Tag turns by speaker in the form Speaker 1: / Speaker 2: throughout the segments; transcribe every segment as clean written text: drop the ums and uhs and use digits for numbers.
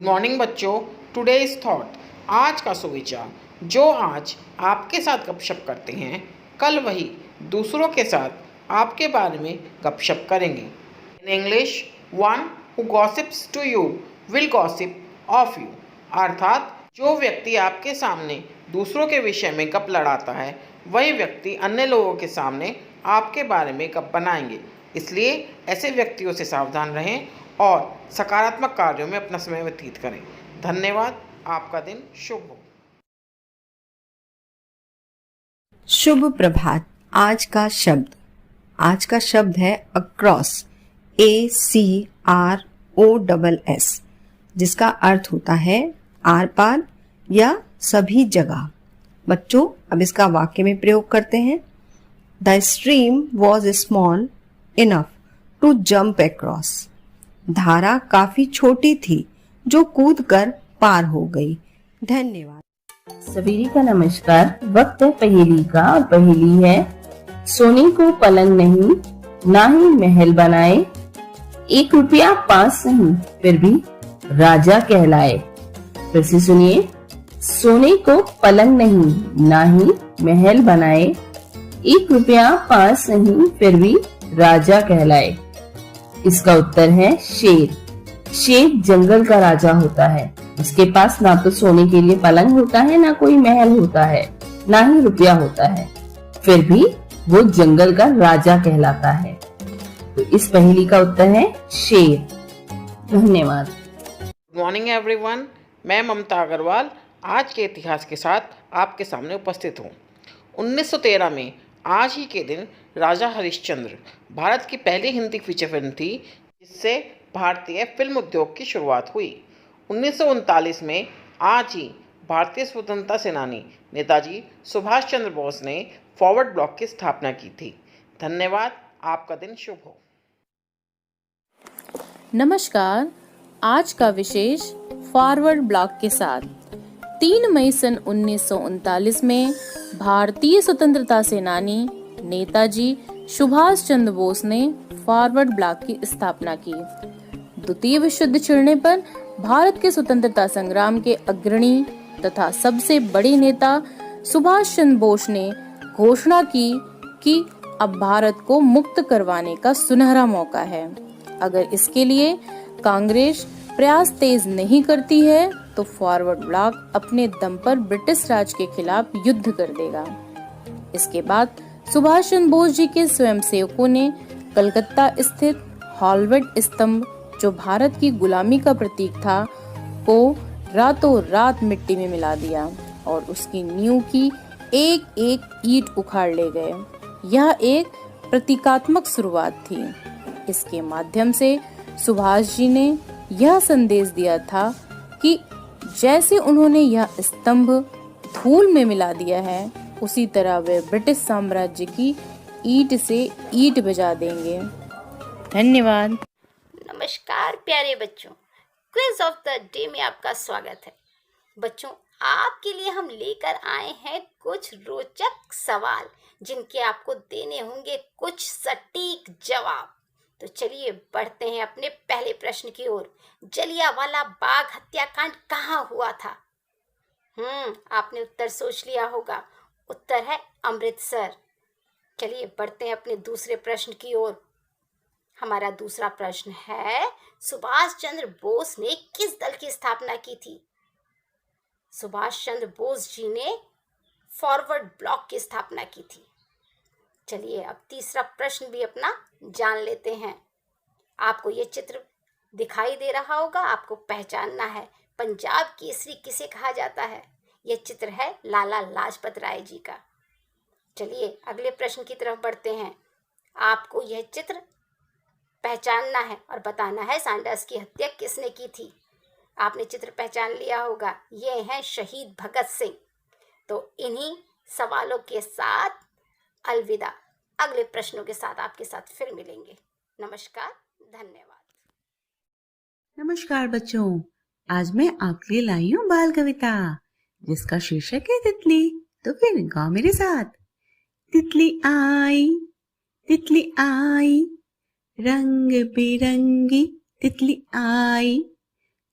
Speaker 1: Morning बच्चों, today's thought, आज का सुविचार। जो आज आपके साथ गपशप करते हैं, कल वही दूसरों के साथ आपके बारे में गपशप करेंगे। In English, one who gossips to you will gossip of you. अर्थात जो व्यक्ति आपके सामने दूसरों के विषय में गप लड़ाता है, वही व्यक्ति अन्य लोगों के सामने आपके बारे में गप बनाएंगे। इसलिए ऐसे व्यक्तियों से सावधान रहें और सकारात्मक कार्यों में अपना समय व्यतीत करें। धन्यवाद। आपका दिन शुभ हो।
Speaker 2: शुभ प्रभात। आज का शब्द है अक्रॉस, ACROSS, जिसका अर्थ होता है आर पार या सभी जगह। बच्चों, अब इसका वाक्य में प्रयोग करते हैं। The stream was small enough to jump across. धारा काफी छोटी थी जो कूद कर पार हो गई। धन्यवाद।
Speaker 3: सवेरे का नमस्कार। वक्त है पहेली का और पहेली है, सोने को पलंग नहीं ना ही महल बनाए, 1 रुपया पास नहीं फिर भी राजा कहलाए। फिर से सुनिए, सोने को पलंग नहीं ना ही महल बनाए, 1 रुपया पास नहीं फिर भी राजा कहलाए। इसका उत्तर है शेर। शेर जंगल का राजा होता है। उसके पास ना तो सोने के लिए पलंग होता है, ना कोई महल होता है, ना ही रुपया होता है, फिर भी वो जंगल का राजा कहलाता है। तो इस पहेली का उत्तर है शेर। धन्यवाद।
Speaker 1: Good morning everyone. मैं ममता अग्रवाल आज के इतिहास के साथ आपके सामने उपस्थित हूँ। 1913 में आज ही के दिन राजा हरिश्चंद्र भारत की पहली हिंदी फीचर फिल्म थी, जिससे भारतीय फिल्म उद्योग की शुरुआत हुई। 1939 में आज ही भारतीय स्वतंत्रता सेनानी नेताजी सुभाष चंद्र बोस ने फॉरवर्ड ब्लॉक की स्थापना की थी। धन्यवाद। आपका दिन शुभ हो।
Speaker 4: नमस्कार। आज का विशेष फॉरवर्ड ब्लॉक के साथ 3 मई सन 1939 में भारतीय स्वतंत्रता सेनानी नेताजी सुभाष चंद्र बोस ने फॉरवर्ड ब्लॉक की स्थापना की। द्वितीय विश्व युद्ध छिड़ने पर भारत के स्वतंत्रता संग्राम के अग्रणी तथा सबसे बड़े नेता सुभाष चंद्र बोस ने घोषणा की कि अब भारत को मुक्त करवाने का सुनहरा मौका है। अगर इसके लिए कांग्रेस प्रयास तेज नहीं करती है तो फॉरवर्ड ब्लॉक अपने दम पर ब्रिटिश राज के खिलाफ युद्ध कर देगा। इसके बाद सुभाष चंद्र बोस जी के स्वयंसेवकों ने कलकत्ता स्थित हॉलवेट स्तंभ, जो भारत की गुलामी का प्रतीक था, को रातों रात मिट्टी में मिला दिया और उसकी नींव की एक एक ईंट उखाड़ ले गए। यह एक प्रतीकात्मक शुरुआत थी। इसके माध्यम से सुभाष जी ने यह संदेश दिया था कि जैसे उन्होंने यह स्तंभ धूल में मिला दिया है, उसी तरह वे ब्रिटिश साम्राज्य की ईंट से ईंट बजा देंगे। धन्यवाद।
Speaker 5: नमस्कार प्यारे बच्चों, क्विज ऑफ द डे में आपका स्वागत है। बच्चों, आपके लिए हम लेकर आए हैं कुछ रोचक सवाल, जिनके आपको देने होंगे कुछ सटीक जवाब। तो चलिए बढ़ते हैं अपने पहले प्रश्न की ओर। जलियांवाला बाग हत्याकांड कहाँ हुआ था? आपने उत्तर सोच लिया होगा। उत्तर है अमृतसर। चलिए बढ़ते हैं अपने दूसरे प्रश्न की ओर। हमारा दूसरा प्रश्न है, सुभाष चंद्र बोस ने किस दल की स्थापना की थी? सुभाष चंद्र बोस जी ने फॉरवर्ड ब्लॉक की स्थापना की थी। चलिए अब तीसरा प्रश्न भी अपना जान लेते हैं। आपको ये चित्र दिखाई दे रहा होगा, आपको पहचानना है। पंजाब केसरी किसे कहा जाता है? यह चित्र है लाला लाजपत राय जी का। चलिए अगले प्रश्न की तरफ बढ़ते हैं। आपको यह चित्र पहचानना है और बताना है सैंडर्स की हत्या किसने की थी। आपने चित्र पहचान लिया होगा, ये हैं शहीद भगत सिंह। तो इन्हीं सवालों के साथ अलविदा। अगले प्रश्नों के साथ आपके साथ फिर मिलेंगे। नमस्कार, धन्यवाद।
Speaker 6: नमस्कार बच्चों, आज मैं आपके लिए लाई हूँ बाल कविता, जिसका शीर्षक है तितली। तो फिर गाओ मेरे साथ। तितली आई, रंग बिरंगी तितली आई,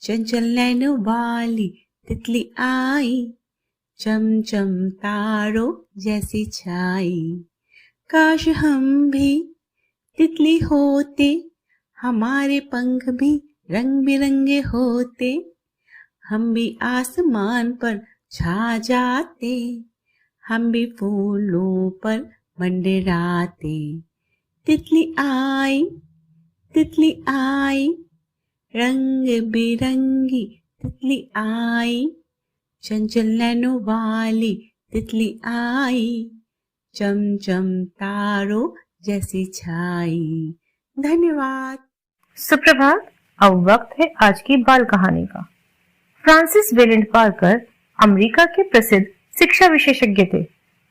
Speaker 6: चंचल नैनो वाली तितली आई, चमचम तारों जैसी छाई। काश हम भी तितली होते, हमारे पंख भी रंग बिरंगे होते, हम भी आसमान पर छा जाते, हम भी फूलों पर मंडराते। तितली आई, रंग बिरंगी तितली आई, चंचल नैनो वाली तितली आई, चमचम तारों जैसी छाई। धन्यवाद।
Speaker 7: सुप्रभात। अब वक्त है आज की बाल कहानी का। फ्रांसिस वेलेंट पार्कर अमेरिका के प्रसिद्ध शिक्षा विशेषज्ञ थे।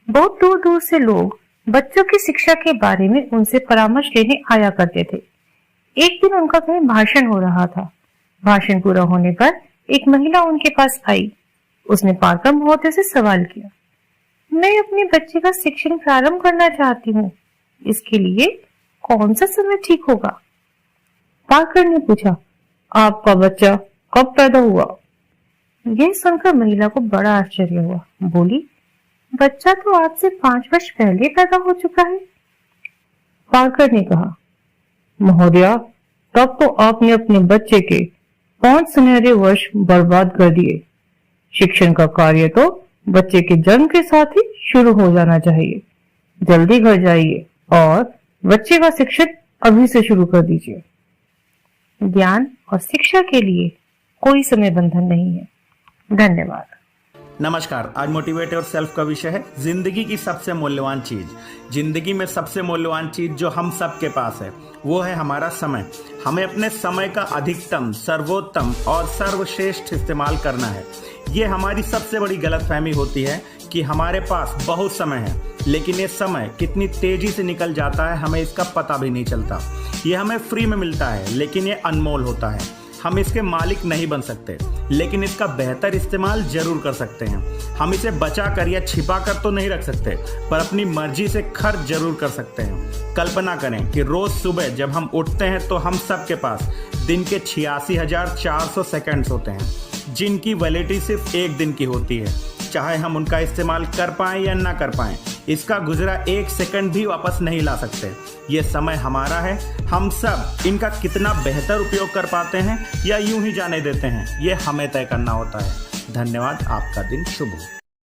Speaker 7: बहुत दूर दूर से लोग बच्चों की शिक्षा के बारे में उनसे परामर्श लेने आया करते थे। एक दिन उनका कहीं भाषण हो रहा था। भाषण पूरा होने पर एक महिला उनके पास आई। उसने पार्कर महोदय से सवाल किया, मैं अपने बच्चे का शिक्षण प्रारंभ करना चाहती हूँ, इसके लिए कौन सा समय ठीक होगा? पार्कर ने पूछा, आपका बच्चा कब पैदा हुआ? यह सुनकर महिला को बड़ा आश्चर्य हुआ। बोली, बच्चा तो आज से 5 वर्ष पहले पैदा हो चुका है। पार्कर ने कहा, महोदया, तब तो आपने अपने बच्चे के 5 सुनहरे वर्ष बर्बाद कर दिए। शिक्षण का कार्य तो बच्चे के जन्म के साथ ही शुरू हो जाना चाहिए। जल्दी घर जाइए और बच्चे का शिक्षण अभी से शुरू कर दीजिए। ज्ञान और शिक्षा के लिए कोई समय बंधन नहीं है। धन्यवाद।
Speaker 8: नमस्कार। आज मोटिवेट और सेल्फ का विषय है जिंदगी की सबसे मूल्यवान चीज। जिंदगी में सबसे मूल्यवान चीज जो हम सबके पास है वो है हमारा समय। हमें अपने समय का अधिकतम, सर्वोत्तम और सर्वश्रेष्ठ इस्तेमाल करना है। ये हमारी सबसे बड़ी गलतफहमी होती है कि हमारे पास बहुत समय है, लेकिन ये समय कितनी तेजी से निकल जाता है हमें इसका पता भी नहीं चलता। ये हमें फ्री में मिलता है, लेकिन ये अनमोल होता है। हम इसके मालिक नहीं बन सकते, लेकिन इसका बेहतर इस्तेमाल जरूर कर सकते हैं। हम इसे बचा कर या छिपा कर तो नहीं रख सकते, पर अपनी मर्जी से खर्च जरूर कर सकते हैं। कल्पना करें कि रोज सुबह जब हम उठते हैं तो हम सबके पास दिन के 86,400 सेकंड्स होते हैं जिनकी वैलिडिटी सिर्फ एक दिन की होती है। चाहे हम उनका इस्तेमाल कर पाएं या ना कर पाएं, इसका गुजरा 1 सेकंड भी वापस नहीं ला सकते। ये समय हमारा है, हम सब इनका कितना बेहतर उपयोग कर पाते हैं या यूं ही जाने देते हैं, ये हमें तय करना होता है। धन्यवाद, आपका दिन शुभ हो।